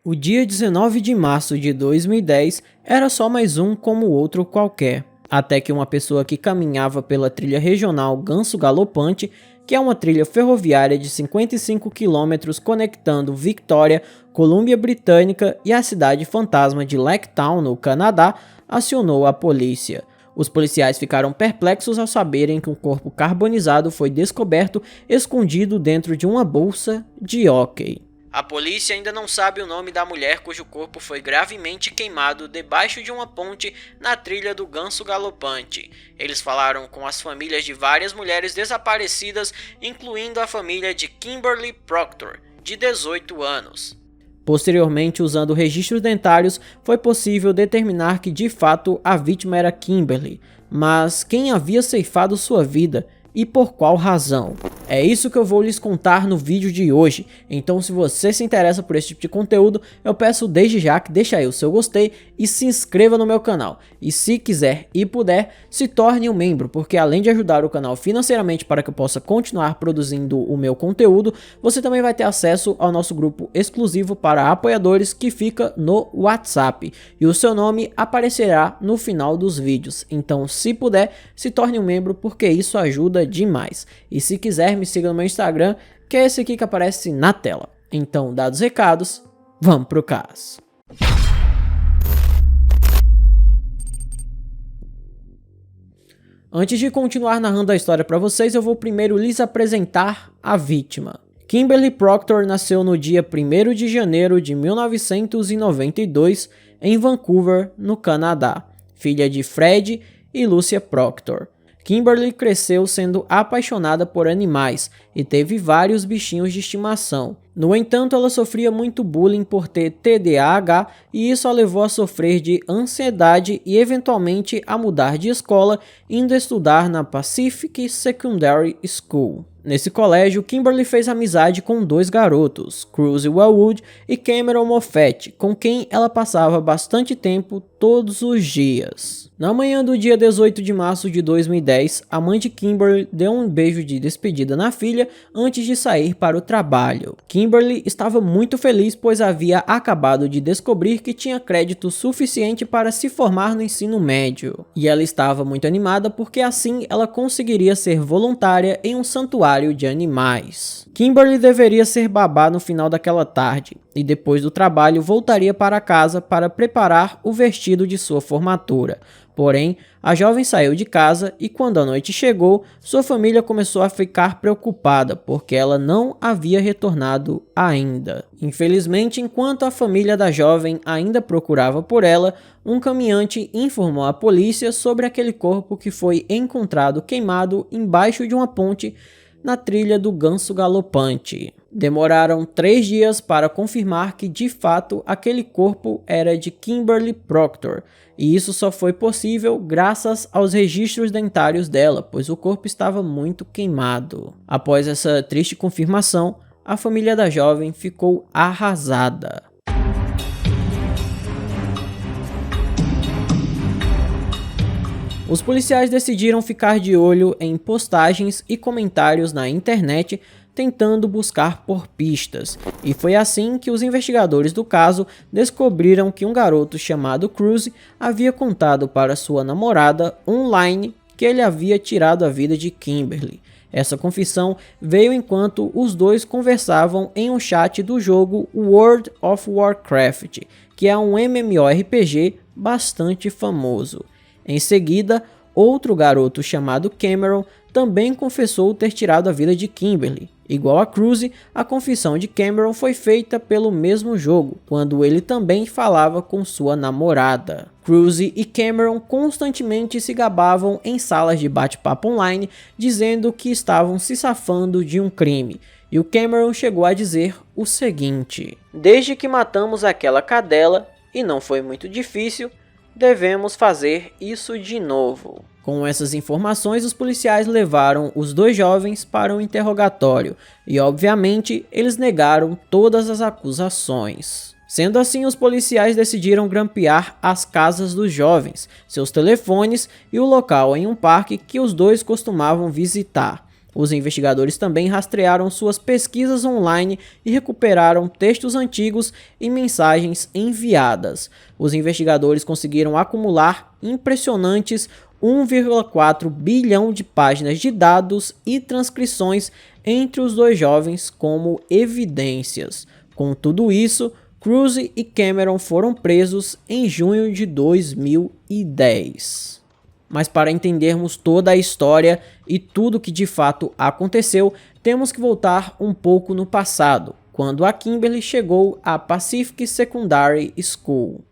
O dia 19 de março de 2010 era só mais um como outro qualquer, até que uma pessoa que caminhava pela trilha regional Ganso Galopante, que é uma trilha ferroviária de 55 km conectando Victoria, Colômbia Britânica e a cidade fantasma de Laketown, no Canadá, acionou a polícia. Os policiais ficaram perplexos ao saberem que um corpo carbonizado foi descoberto escondido dentro de uma bolsa de hóquei. A polícia ainda não sabe o nome da mulher cujo corpo foi gravemente queimado debaixo de uma ponte na trilha do Ganso Galopante. Eles falaram com as famílias de várias mulheres desaparecidas, incluindo a família de Kimberly Proctor, de 18 anos. Posteriormente, usando registros dentários, foi possível determinar que de fato a vítima era Kimberly, mas quem havia ceifado sua vida? E por qual razão? É isso que eu vou lhes contar no vídeo de hoje, então se você se interessa por esse tipo de conteúdo, eu peço desde já que deixe aí o seu gostei e se inscreva no meu canal. E se quiser e puder, se torne um membro, porque além de ajudar o canal financeiramente para que eu possa continuar produzindo o meu conteúdo, você também vai ter acesso ao nosso grupo exclusivo para apoiadores que fica no WhatsApp. E o seu nome aparecerá no final dos vídeos, então se puder, se torne um membro porque isso ajuda demais. E se quiser, me siga no meu Instagram, que é esse aqui que aparece na tela. Então, dados os recados, vamos pro caso. Antes de continuar narrando a história para vocês, eu vou primeiro lhes apresentar a vítima. Kimberly Proctor nasceu no dia 1º de janeiro de 1992 em Vancouver, no Canadá, filha de Fred e Lucia Proctor. Kimberly cresceu sendo apaixonada por animais e teve vários bichinhos de estimação. No entanto, ela sofria muito bullying por ter TDAH e isso a levou a sofrer de ansiedade e eventualmente a mudar de escola, indo estudar na Pacific Secondary School. Nesse colégio, Kimberly fez amizade com dois garotos, Cruz Wellwood e Cameron Moffett, com quem ela passava bastante tempo todos os dias. Na manhã do dia 18 de março de 2010, a mãe de Kimberly deu um beijo de despedida na filha antes de sair para o trabalho. Kimberly estava muito feliz pois havia acabado de descobrir que tinha crédito suficiente para se formar no ensino médio. E ela estava muito animada porque assim ela conseguiria ser voluntária em um santuário de animais. Kimberly deveria ser babá no final daquela tarde e depois do trabalho voltaria para casa para preparar o vestido de sua formatura. Porém, a jovem saiu de casa e quando a noite chegou, sua família começou a ficar preocupada porque ela não havia retornado ainda. Infelizmente, enquanto a família da jovem ainda procurava por ela, um caminhante informou a polícia sobre aquele corpo que foi encontrado queimado embaixo de uma ponte na trilha do Ganso Galopante. Demoraram 3 dias para confirmar que de fato aquele corpo era de Kimberly Proctor, e isso só foi possível graças aos registros dentários dela, pois o corpo estava muito queimado. Após essa triste confirmação, a família da jovem ficou arrasada. Os policiais decidiram ficar de olho em postagens e comentários na internet, tentando buscar por pistas, e foi assim que os investigadores do caso descobriram que um garoto chamado Cruz havia contado para sua namorada online que ele havia tirado a vida de Kimberly. Essa confissão veio enquanto os dois conversavam em um chat do jogo World of Warcraft, que é um MMORPG bastante famoso. Em seguida, outro garoto chamado Cameron também confessou ter tirado a vida de Kimberly. Igual a Cruz, a confissão de Cameron foi feita pelo mesmo jogo, quando ele também falava com sua namorada. Cruz e Cameron constantemente se gabavam em salas de bate-papo online, dizendo que estavam se safando de um crime. E o Cameron chegou a dizer o seguinte: "Desde que matamos aquela cadela, e não foi muito difícil, devemos fazer isso de novo." Com essas informações, os policiais levaram os dois jovens para um interrogatório e, obviamente, eles negaram todas as acusações. Sendo assim, os policiais decidiram grampear as casas dos jovens, seus telefones e o local em um parque que os dois costumavam visitar. Os investigadores também rastrearam suas pesquisas online e recuperaram textos antigos e mensagens enviadas. Os investigadores conseguiram acumular impressionantes 1,4 bilhão de páginas de dados e transcrições entre os dois jovens como evidências. Com tudo isso, Cruise e Cameron foram presos em junho de 2010. Mas para entendermos toda a história e tudo que de fato aconteceu, temos que voltar um pouco no passado, quando a Kimberly chegou à Pacific Secondary School.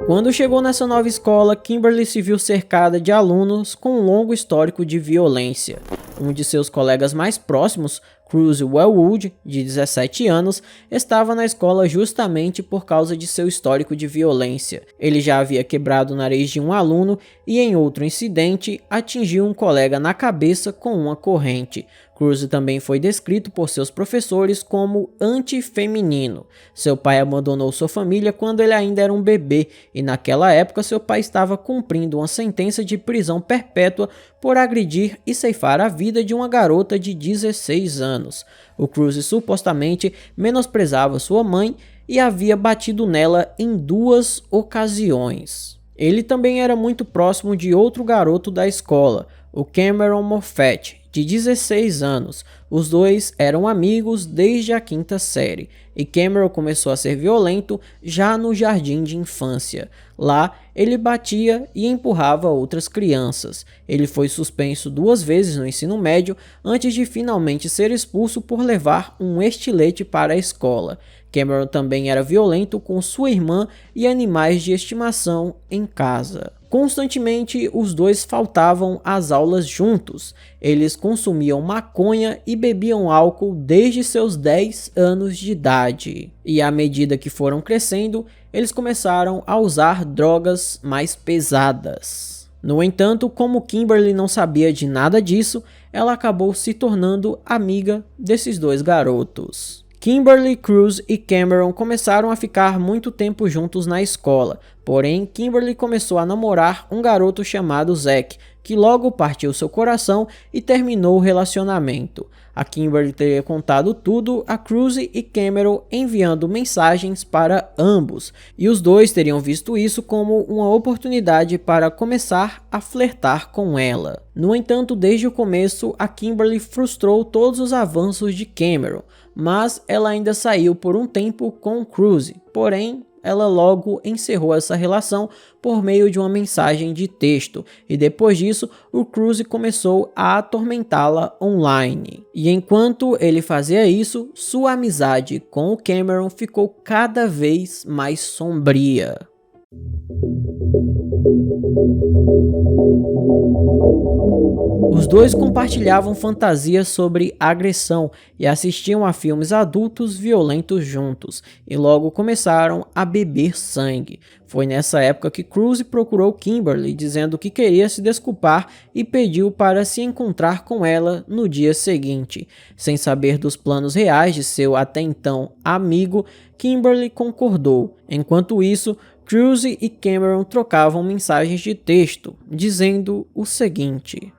Quando chegou nessa nova escola, Kimberly se viu cercada de alunos com um longo histórico de violência. Um de seus colegas mais próximos, Cruise Wellwood, de 17 anos, estava na escola justamente por causa de seu histórico de violência. Ele já havia quebrado o nariz de um aluno e em outro incidente atingiu um colega na cabeça com uma corrente. Cruise também foi descrito por seus professores como antifeminino. Seu pai abandonou sua família quando ele ainda era um bebê e naquela época seu pai estava cumprindo uma sentença de prisão perpétua por agredir e ceifar a vida de uma garota de 16 anos. O Cruise supostamente menosprezava sua mãe e havia batido nela em 2 ocasiões. Ele também era muito próximo de outro garoto da escola, o Cameron Moffett, de 16 anos. Os dois eram amigos desde a 5ª série e Cameron começou a ser violento já no jardim de infância. Lá, ele batia e empurrava outras crianças. Ele foi suspenso 2 vezes no ensino médio antes de finalmente ser expulso por levar um estilete para a escola. Cameron também era violento com sua irmã e animais de estimação em casa. Constantemente, os dois faltavam às aulas juntos. Eles consumiam maconha e bebiam álcool desde seus 10 anos de idade. E à medida que foram crescendo, eles começaram a usar drogas mais pesadas. No entanto, como Kimberly não sabia de nada disso, ela acabou se tornando amiga desses dois garotos. Kimberly, Cruise e Cameron começaram a ficar muito tempo juntos na escola, porém Kimberly começou a namorar um garoto chamado Zack, que logo partiu seu coração e terminou o relacionamento. A Kimberly teria contado tudo a Cruise e Cameron enviando mensagens para ambos, e os dois teriam visto isso como uma oportunidade para começar a flertar com ela. No entanto, desde o começo, a Kimberly frustrou todos os avanços de Cameron, mas ela ainda saiu por um tempo com Cruise, porém ela logo encerrou essa relação por meio de uma mensagem de texto, e depois disso o Cruise começou a atormentá-la online. E enquanto ele fazia isso, sua amizade com o Cameron ficou cada vez mais sombria. Os dois compartilhavam fantasias sobre agressão e assistiam a filmes adultos violentos juntos, e logo começaram a beber sangue. Foi nessa época que Cruise procurou Kimberly dizendo que queria se desculpar e pediu para se encontrar com ela no dia seguinte. Sem saber dos planos reais de seu até então amigo, Kimberly concordou. Enquanto isso, Cruise e Cameron trocavam mensagens de texto, dizendo o seguinte: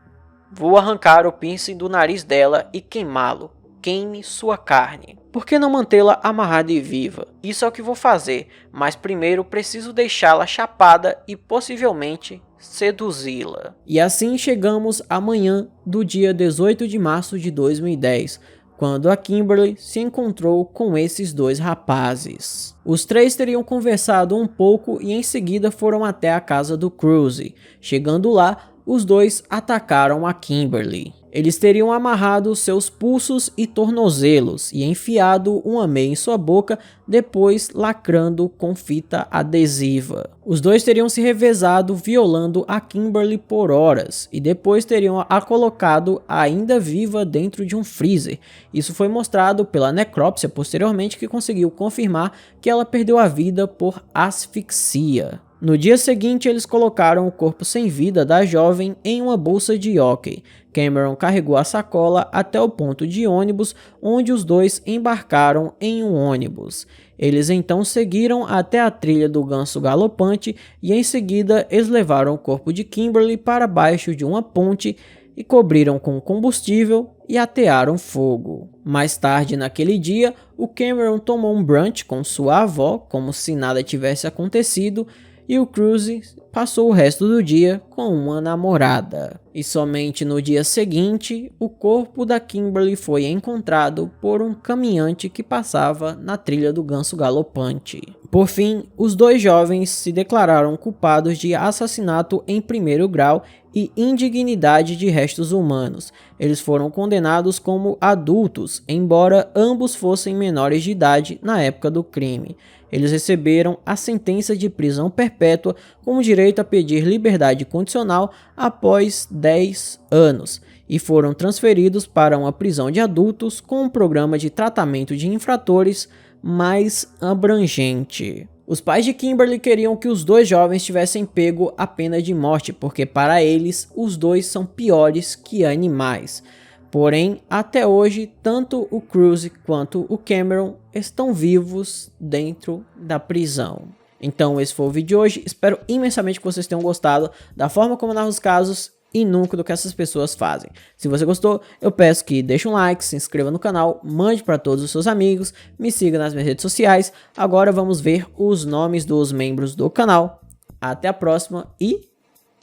"Vou arrancar o piercing do nariz dela e queimá-lo. Queime sua carne. Por que não mantê-la amarrada e viva? Isso é o que vou fazer, mas primeiro preciso deixá-la chapada e possivelmente seduzi-la." E assim chegamos à manhã do dia 18 de março de 2010, quando a Kimberly se encontrou com esses dois rapazes. Os três teriam conversado um pouco e em seguida foram até a casa do Cruise. Chegando lá, os dois atacaram a Kimberly. Eles teriam amarrado seus pulsos e tornozelos e enfiado uma meia em sua boca, depois lacrando com fita adesiva. Os dois teriam se revezado violando a Kimberly por horas e depois teriam a colocado ainda viva dentro de um freezer. Isso foi mostrado pela necrópsia posteriormente, que conseguiu confirmar que ela perdeu a vida por asfixia. No dia seguinte, eles colocaram o corpo sem vida da jovem em uma bolsa de hóquei. Cameron carregou a sacola até o ponto de ônibus, onde os dois embarcaram em um ônibus. Eles então seguiram até a trilha do Ganso Galopante e em seguida eles levaram o corpo de Kimberly para baixo de uma ponte e cobriram com combustível e atearam fogo. Mais tarde naquele dia, o Cameron tomou um brunch com sua avó, como se nada tivesse acontecido, e o Cruise passou o resto do dia com uma namorada. E somente no dia seguinte, o corpo da Kimberly foi encontrado por um caminhante que passava na trilha do Ganso Galopante. Por fim, os dois jovens se declararam culpados de assassinato em primeiro grau e indignidade de restos humanos. Eles foram condenados como adultos, embora ambos fossem menores de idade na época do crime. Eles receberam a sentença de prisão perpétua com o direito a pedir liberdade condicional após 10 anos e foram transferidos para uma prisão de adultos com um programa de tratamento de infratores mais abrangente. Os pais de Kimberly queriam que os dois jovens tivessem pego a pena de morte, porque para eles os dois são piores que animais. Porém, até hoje, tanto o Cruise quanto o Cameron estão vivos dentro da prisão. Então esse foi o vídeo de hoje, espero imensamente que vocês tenham gostado da forma como eu narro os casos e nunca do que essas pessoas fazem. Se você gostou, eu peço que deixe um like, se inscreva no canal, mande para todos os seus amigos, me siga nas minhas redes sociais. Agora vamos ver os nomes dos membros do canal. Até a próxima e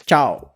tchau!